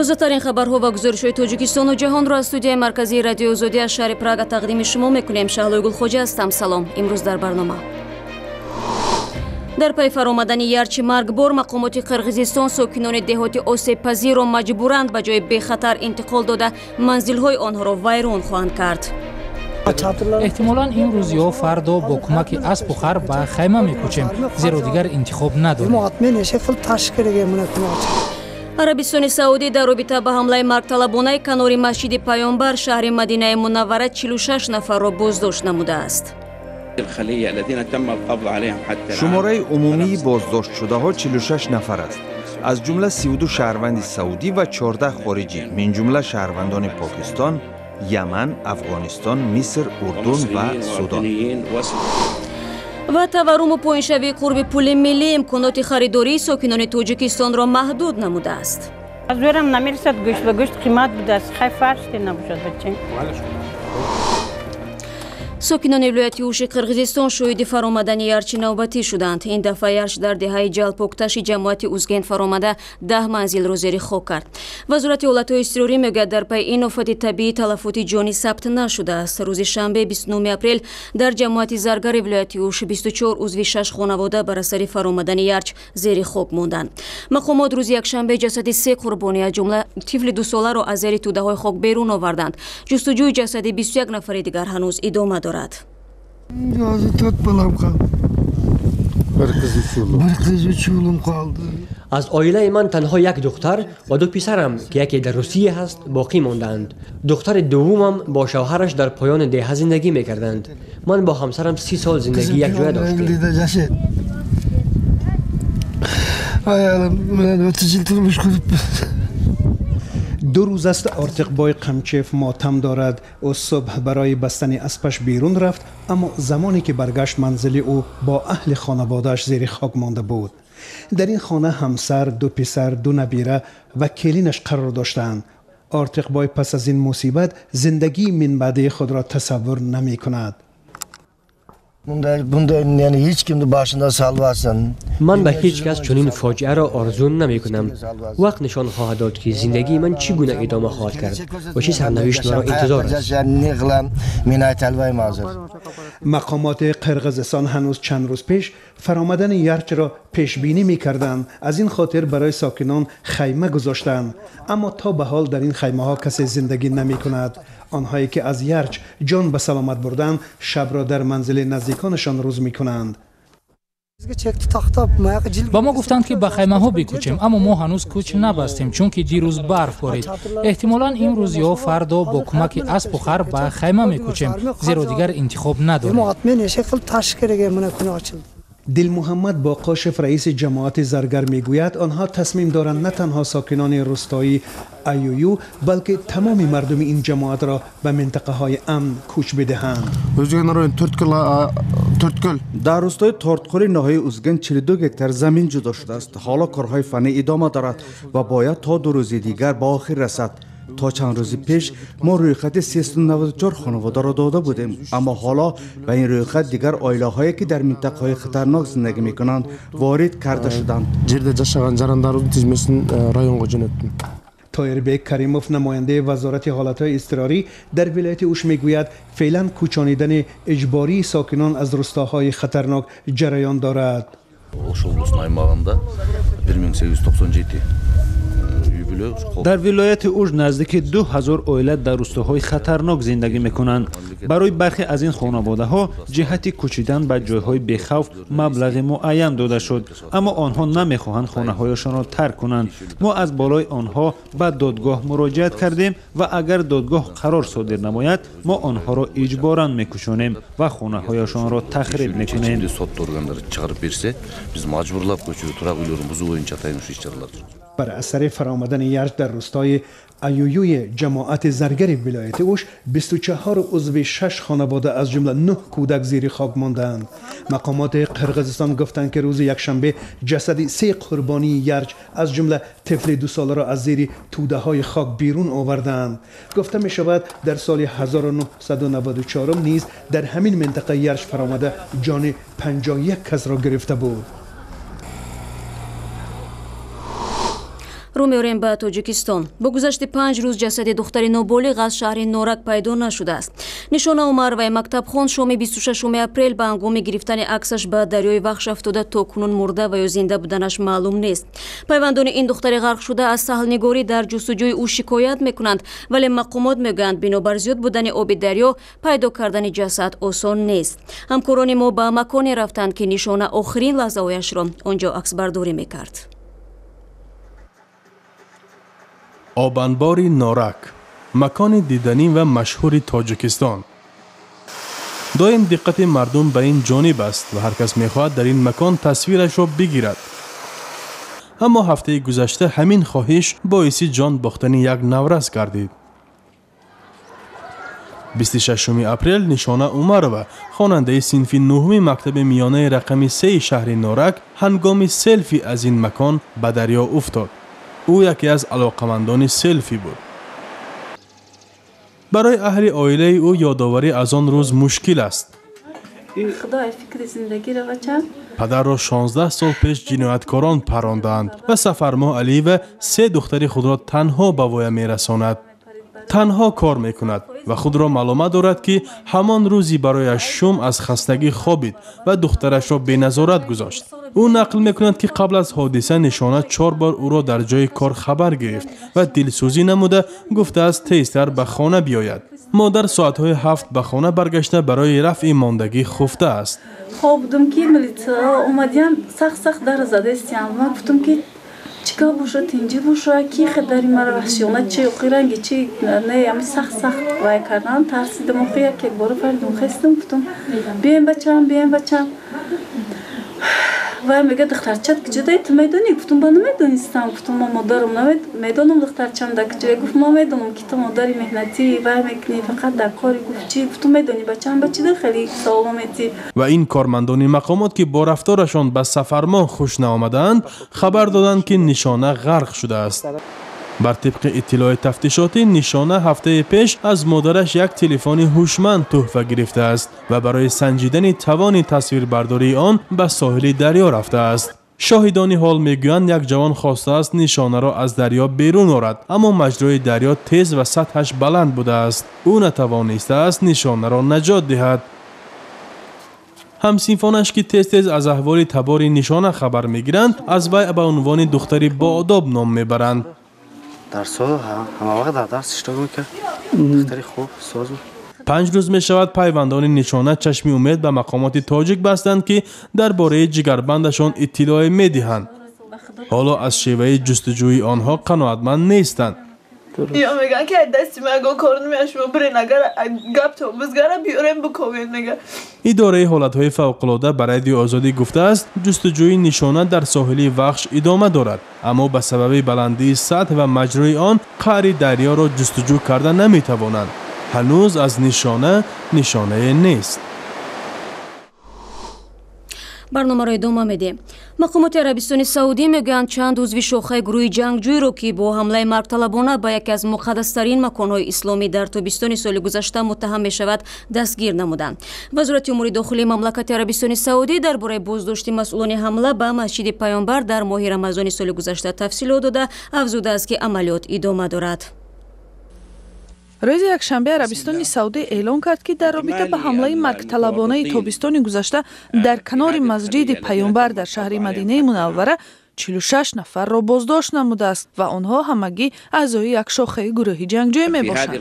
تازه‌ترین خبرها و گزارش‌های تاجیکستان و جهان را از استودیوی مرکزی رادیو آزادی از شهر پراگ تقدیم شما می‌کنیم. شهلوی گلخوجه هستم. سلام. امروز در برنامه در پی فرآمدن یارچی مرگبار مقامات قرغیزستان ساکنان دهات آسیب پذیر را مجبورند به جای بی خطر انتقال داده منزل‌های آنها را ویران خواهند کرد. احتمالاً این روز یا فردا با کمک اسب و خر به خیمه می‌کوچیم زیرا دیگر انتخاب نداریم. عربستان سعودی در رابطه با حمله مرگ‌طلبانه کنار مسجد پیامبر شهر مدینه منوره 46 نفر را بازداشت نموده است. شماره عمومی بازداشت شده ها 46 نفر است. از جمله 32 شهروند سعودی و 14 خارجی، من جمله شهروندان پاکستان، یمن، افغانستان، مصر، اردن و سودان. و تورم و پایین‌شوی قرب پول ملی امکانات خریداری ساکنان تاجیکستان را محدود نموده است. از دورم نمیرسد گوشت به گوشت قیمت بوده است. خیلی فرش نباشد بچه. ساکنان ولایت اوش قرغیزستان شاهد فرآمدن یارچی نوبتی شدند. این دفعه یارچ در دهه جلپوکتش جماعت اوزگند فرآمده 10 منزل را زیر خاک کرد. وزارت حالت‌های اضطراری میگوید در پی این آفت طبیعی تلفات جانی ثبت نشده است. روز شنبه 29 اپریل در جماعت زرگر ولایت اوش 24 عضو 6 خانواده بر اثر فرآمدن یارچ زیر خاک ماندند. مقامات روز یکشنبه جسد 3 قربانی از جمله طفل 2 ساله را از زیر توده‌های خاک بیرون آوردند. جستجوی جسد 21 نفر دیگر هنوز ادامه دارد. از عائله من تنها یک دختر و 2 پسرم که یکی در روسیه هست باقی ماندند. دختر دومم با شوهرش در پایان ده زندگی میکردند. من با همسرم 30 سال زندگی یک جای داشتیم. دو روز است آرتقبای قمچیف ماتم دارد. او صبح برای بستن اسبش بیرون رفت، اما زمانی که برگشت منزل او با اهل خانواده‌اش زیر خاک مانده بود. در این خانه همسر، 2 پسر، 2 نبیره و کلینش قرار داشتند. آرتقبای پس از این مصیبت زندگی من بعد خود را تصور نمی کند. یعنی هیچ کم باشنده سالواسن. من به هیچ کس چنین فاجعه را آرزو نمی کنم. وقت نشان خواهد داد که زندگی من چگونه ادامه خواهد کرد و چه سرنوشت مرا انتظار است. مقامات قرغیزستان هنوز چند روز پیش فرآمدن یارچ را پیش بینی می کردند. از این خاطر برای ساکنان خیمه گذاشتند، اما تا به حال در این خیمه ها کسی زندگی نمی کند. آنهایی که از یارچ جان به سلامت بردند شب را در منزل نزدیکانشان روز می کنند. با ما گفتند که به خیمه ها بکوچیم، اما ما هنوز کوچ نبستیم چون که دیروز برف بارید. احتمالاً این روز یا فردا با کمک اسب و خر به خیمه میکوچیم زیرا دیگر انتخاب نداریم. دل محمد با قاشف رئیس جماعت زرگر میگوید آنها تصمیم دارند نه تنها ساکنان روستایی ایویو بلکه تمام مردم این جماعت را به منطقه های امن کوچ بدهند. در روستای تورتقل ناحیه اوزگند 42 هکتار زمین جدا شده است. حالا کارهای فنی ادامه دارد و باید تا 2 روز دیگر به آخر رسد. تا چند روز پیش ما روی خط 394 خانواده را داده بودیم، اما حالا به این روی خط دیگر عائله هایی که در منطقه های خطرناک زندگی می کنند وارد کرده شدند. طاهربک کریموف نماینده وزارت حالتهای اضطراری در ولایت اوش میگوید فعلا کوچانیدن اجباری ساکنان از روستاهای خطرناک جریان دارد. Oş Oblus aymağında 1897 در ولایت اوج نزدیک 2000 عائله در روستاهای خطرناک زندگی میکنند. برای برخی از این خانواده ها جهت کوچیدن به جایهای بی‌خوف مبلغ معین داده شد، اما آنها نمیخواهند خانه هایشان را ترک کنند. ما از بالای آنها به دادگاه مراجعت کردیم و اگر دادگاه قرار صادر نماید ما آنها را اجباراً میکشانیم و خانه هایشان را تخریب میکنیم. بر اثر فرآمدن یارچ در روستای ایویوی جماعت زرگر ولایت اوش 24 عضو 6 خانواده از جمله 9 کودک زیر خاک ماندند. مقامات قرغیزستان گفتند که روز یکشنبه جسد 3 قربانی یارچ از جمله طفل 2 ساله را از زیر توده های خاک بیرون آوردند. گفته می شود در سال 1994 نیز در همین منطقه یارچ فرآمده جان 51 کس را گرفته بود. رو میاریم به تاجیکستان. با گذشت 5 روز جسد دختری نابالغ از شهر نورک پیدا نشده است. نشانه عمر و مکتب خان شام 26 اپریل به هنگام گرفتن عکسش به دریای وخش افتاده تا کنون مرده و یا زنده بودنش معلوم نیست. پیوندان این دختر غرق شده از ساحلنگاری در جستجوی او شکایت میکنند، ولی مقامات میگویند بنابر زیاد بودن آب دریا پیدا کردن جسد آسان نیست. همکاران ما به مکانی رفتند که نشانه آخرین لحظه‌هایش را آنجا عکسبرداری میکرد. آبانبار نورک، مکان دیدنی و مشهور تاجیکستان. دائم دقت مردم به این جانب است و هر کس میخواهد در این مکان تصویرش را بگیرد. اما هفته گذشته همین خواهش باعث جان باختن یک نورس گردید. 26 اپریل نشانه عمرova خواننده صنف 9 مکتب میانه رقم 3 شهر نورک هنگام سلفی از این مکان به دریا افتاد. او یکی از علاقمندان سلفی بود. برای اهل عائله او یادآوری از آن روز مشکل است. پدر را 16 سال پیش جنایتکاران پراندند و سفرما علی و 3 دختر خود را تنها به وی میرساند. تنها کار میکند و خود را معلومات دارد که همان روزی برایش شوم از خستگی خوابید و دخترش را به نظارت گذاشت. او نقل میکند که قبل از حادثه نشانه 4 بار او را در جای کار خبر گرفت و دلسوزی نموده گفته است تیزتر به خانه بیاید. مادر ساعتهای 7 به خانه برگشته برای رفع ماندگی خفته است. خواب بودم که ملیتا اومدیم سخت در زده استیم و گفتم که چیکار باشه تینجی باشه کی خداری مرا وحشیانه چی قرنگی چی نه یعنی سخت وای کردن ترسیدم و یک بار فردم خستم گفتم بیاین بچم و میگه دخترچت کجا تو میدونی؟ گفتم با نمیدونستم. گفتم ما مادرم نمیدونم دخترچم در کجا. گفت ما میدونم که تو مادری مهنتی و میکنی فقط در کاری. گفت چی؟ گفتم میدونی بچم بچه خیلی سالمتی. و این کارمندان مقامات که با رفتارشان به سفرما خوش نآمدند خبر دادند که نشانه غرق شده است. بر طبق اطلاع تفتیشاتی نشانه هفته پیش از مادرش یک تلفن هوشمند تحفه گرفته است و برای سنجیدن توان تصویربرداری آن به ساحل دریا رفته است. شاهدان حال میگویند یک جوان خواسته است نشانه را از دریا بیرون آورد، اما مجرای دریا تیز و سطحش بلند بوده است. او نتوانسته است نشانه را نجات دهد. همسینفانش که تیز از احوال تبار نشانه خبر میگیرند از وی به عنوان دختری با آداب نام میبرند. درس‌ها همه وقت در درس اشتغال میکرد. دختری خوب ساز بود. 5 روز می شود پیوندان نشانه چشم امید به مقامات تاجیک بستند که درباره جگربندشان اطلاع میدهند. حالا از شیوه جستجوی آنها قناعتمند نیستند. یا میگن که دستی مگو کار نمیشه و برین اگر گپ تو بزگره بیاریم بکوین میگه. اداره حالتهای فوق‌العاده برای رادیو آزادی گفته است جستجوی نشانه در ساحل وخش ادامه دارد، اما به سبب بلندی سطح و مجرای آن قعر دریا را جستجو کرده نمیتوانند. هنوز از نشانه نیست. برنامه را ادامه میدیم. مقامات عربستان سعودی میگویند چند عضو شاخه گروه جنگجوی را که با حمله مرگطلبانه به یکی از مقدس‌ترین مکان‌های اسلامی در تابستان سال گذشته متهم میشود دستگیر نمودند. وزارت امور داخلی مملکت عربستان سعودی درباره بازداشت مسئولان حمله به مسجد پیامبر در ماه رمضان سال گذشته تفصیلات داده افزوده است که عملیات ادامه دارد. روز یکشنبه عربستان سعودی اعلام کرد که در رابطه با حمله مرگطلبانه تابستان گذشته در کنار مسجد پیامبر در شهر مدینه منوره 46 نفر را بازداشت نموده است و آنها همگی اعضای یک شاخه گروه جنگجوی میباشند.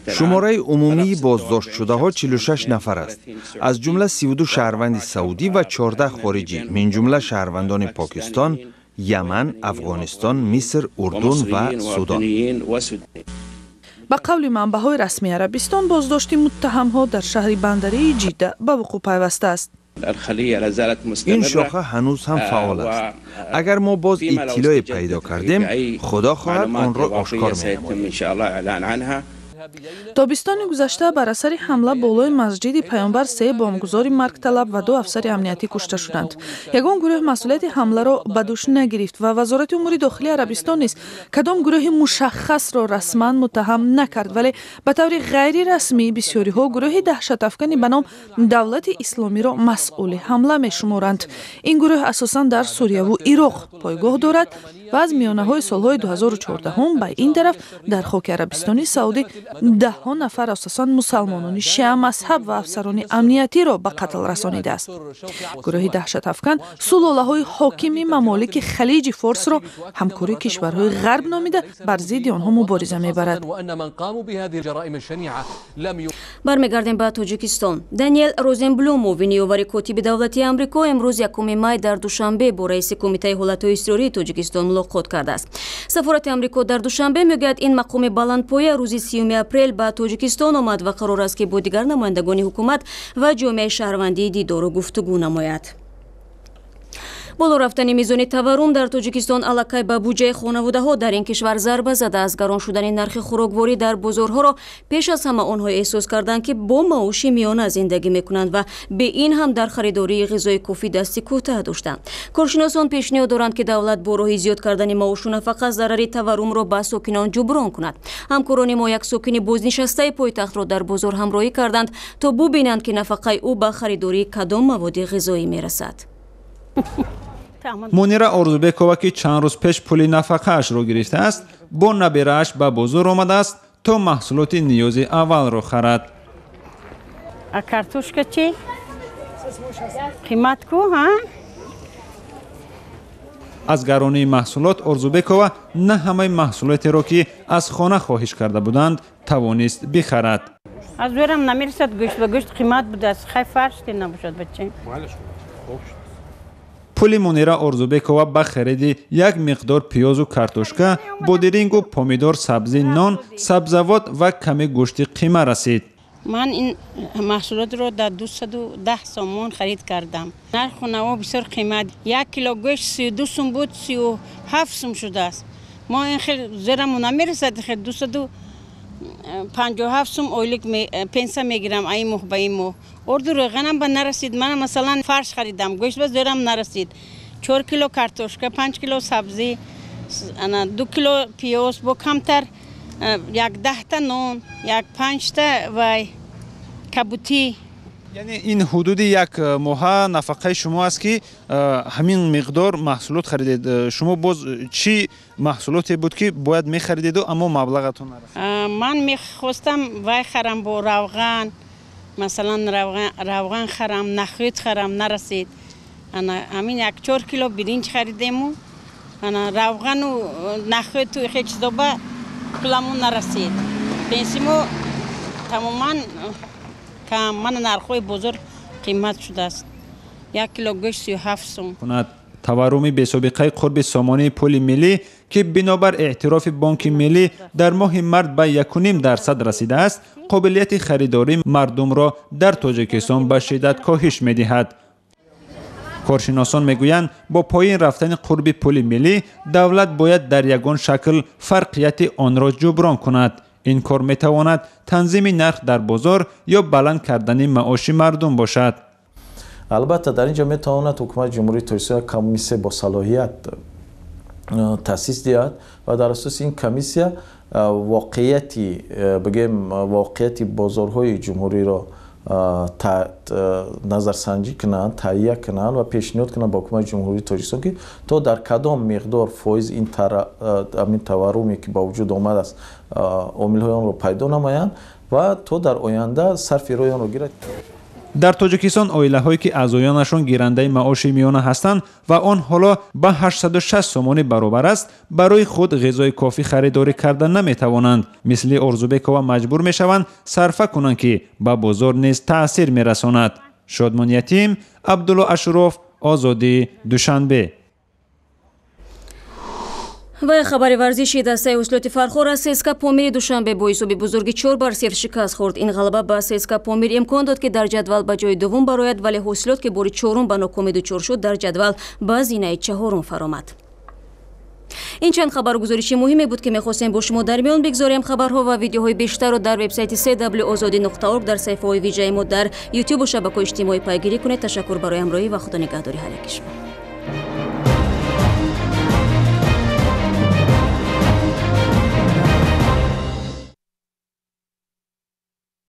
شماره عمومی بازداشت شده ها 46 نفر است، از جمله 32 شهروند سعودی و 14 خارجی، من جمله شهروندان پاکستان، یمن، افغانستان، مصر، اردن و سودان. با قول منبع‌های رسمی عربستان بازداشت متهم‌ها در شهر بندری جده به وقوع پیوسته است. این شاخه هنوز هم فعال است. اگر ما باز اطلاعی پیدا کردیم خدا خواهد آن را آشکار می‌نماییم. тобистони гузашта бар асари ҳамла болои масҷиди паёнбар 3 бомбгузори маргталаб ва 2 афсари амниятӣ кушта шуданд. Ягон гурӯҳ масъулияти ҳамларо ба дӯш нагирифт ва вазорати умури дохилии Арабистон низ кадом гурӯҳи мушаххасро расман муттаҳам накард, вале ба таври ғайрирасмӣ бисёриҳо гурӯҳи даҳшатафкани ба ном давлати исломиро масъули ҳамла мешуморанд. Ин гурӯҳ асосан дар Сурияву Ироқ пойгоҳ дорад ва аз миёнаҳои солҳои 2014 ба ин тараф дар хоки Арабистони Саудӣ даҳҳо нафар асосан мусалмонони шиамазҳаб ва афсарони амниятиро ба қатл расонидааст. гурӯҳи даҳшатафкан сулолаҳои ҳокими мамолики халиҷи Форсро ҳамкории кишварҳои ғарб номида бар зидди онҳо мубориза мебарад. бармегардем ба Тоҷикистон. Даниэл Розенблюмов, виниёвари котиби давлати Амрико, имрӯз 1 май дар Душанбе бо раиси кумитаи ҳолатҳои изтирории Тоҷикистон мулоқот кардааст. Сафорати Амрико дар Душанбе мегӯяд ин мақоми баландпоя рӯзи 30 апрел ба Тоҷикистон омад ва қарор аст ки бо дигар намояндагони ҳукумат ва ҷомеаи шаҳрвандӣ дидору гуфтугӯ намояд. боло рафтани мизони таваррум дар Тоҷикистон аллакай ба буҷаи хонаводаҳо дар ин кишвар зарба задааст. Гарон шудани нархи хӯрокворӣ дар бозорҳоро пеш аз ҳама онҳо эҳсос карданд ки бо маоши миёна зиндагӣ мекунанд ва бе ин ҳам дар харидории ғизои кофӣ дасти кӯтаҳ доштанд. Коршиносон пешниҳод доранд ки давлат бо роҳи зиёд кардани маошу нафақа зарари таваррумро ба сокинон ҷуброн кунад. ҳамкорони мо як сокини бознишастаи пойтахтро дар бозор ҳамроҳӣ карданд то бубинанд ки нафақаи ӯ ба харидории кадом маводи ғизоӣ мерасад. Мунира Орзубекова, ки чанд рӯз пеш пули нафақаашро гирифтааст, бо наберааш ба бозор омадааст то маҳсулоти ниёзи аввалро харад. Картошка чи? Қимат ку, ҳа? аз гаронии маҳсулот Орзубекова на ҳамаи маҳсулотеро ки аз хона хоҳиш карда буданд тавонист бихарад. аз дӯрам намерасад гӯшт ба гӯшт қимат будааст. хай фарште набошад бачаи. пули Мунира Орзубекова ба хариди як миқдор пиёзу картошка, бодирингу помидор, сабзи, нон, сабзавот ва каме гӯшти қима расид. ман ин маҳсулотро дар 210 сомон харид кардам. нарху наво бисёр қимат. 1 кило гӯшт 32 сум буд, 37 сум шудааст. мо ин хел зӯраму намерасад. хел 257 сум ойлик пенса мегирам аи моҳ ба ин моҳ. орду рӯғанам ба нарасид. ман масалан фарш харидам, гӯшт ба зӯрам нарасид. 4 кило картошка, 5 кило сабзи, 2 кило пиёз, бо камтар 10 нон, 5 вай кабутӣ. яъне ин ҳудуди як моҳа нафақаи шумо аст ки ҳамин миқдор маҳсулот харидед. шумо боз чӣ маҳсулоте буд ки бояд мехаридеду аммо маблағатон нарасид? ман мехостам вай харам бо равған, масалан равған харам, нахӯд харам, нарасид. ҳамин 4 кило биринҷ харидему, равғану нахӯду ҳеҷ чизоба пуламон нарасид. пенсимо тамоман кам. ман нархҳои бозор қимат шудааст. 1 кило гӯшт 37 сум. таварруми бесобиқаи қурби сомонии пули миллӣ ки бинобар эътирофи бонки миллӣ дар моҳи март ба 1.5% расидааст, қобилияти харидории мардумро дар Тоҷикистон ба шиддат коҳиш медиҳад. коршиносон мегӯянд бо поин рафтани қурби пули миллӣ давлат бояд дар ягон шакл фарқияти онро ҷуброн кунад. ин кор метавонад танзими нарх дар бозор ё баланд кардани маоши мардум бошад. албатта дар инҷо метавонад ҳукумати ҷумҳурии Тоҷикистон як комиссия бо салоҳият таъсис диҳад ва дар асоси ин комиссия воқеияти бозорҳои ҷумҳуриро назарсанҷӣ кунанд, таҳия кунанд ва пешниҳод кунанд ба ҳукумати ҷумҳурии Тоҷикистон ки то дар кадом миқдор фоиз ин таварруме ки ба вуҷуд омадааст омилҳои онро пайдо намоянд ва то дар оянда сарфи роҳи онро гирад. дар Тоҷикистон оилаҳое ки аъзоёнашон гирандаи маоши миёна ҳастанд ва он ҳоло ба 860 сомони баробар аст, барои худ ғизои кофӣ харидорӣ карда наметавонанд. мисли Орзубекова маҷбур мешаванд сарфа кунанд ки ба бозор низ таъсир мерасонад. Шодмон Ятим, Абдулло Ашуроф, Озодӣ, Душанбе. ва хабари варзиши дастаи ҳосилоти фархор аз ССК Помири Душанбе бо ҳисоби бузурги 4-0 шикаст хӯрд. ин ғалаба ба ССК Помир имкон дод ки дар ҷадвал ба ҷои дуввум барояд, вале ҳосилот ки бори 4 ба нокомӣ дучор шуд дар ҷадвал ба зинаи 4 фаромад. ин чанд хабаргузориши муҳиме буд ки мехостем бо шумо дар миён бигзорем. хабарҳо ва видеоҳои бештарро дар вебсайти cwozodi.org дар саҳифаҳои виҷаи мо дар YouTube ва шабакаҳои иҷтимоӣ пайгирӣ кунед. ташаккур барои ҳамроҳӣ ва худо нигаҳдори ҳар яки шумо.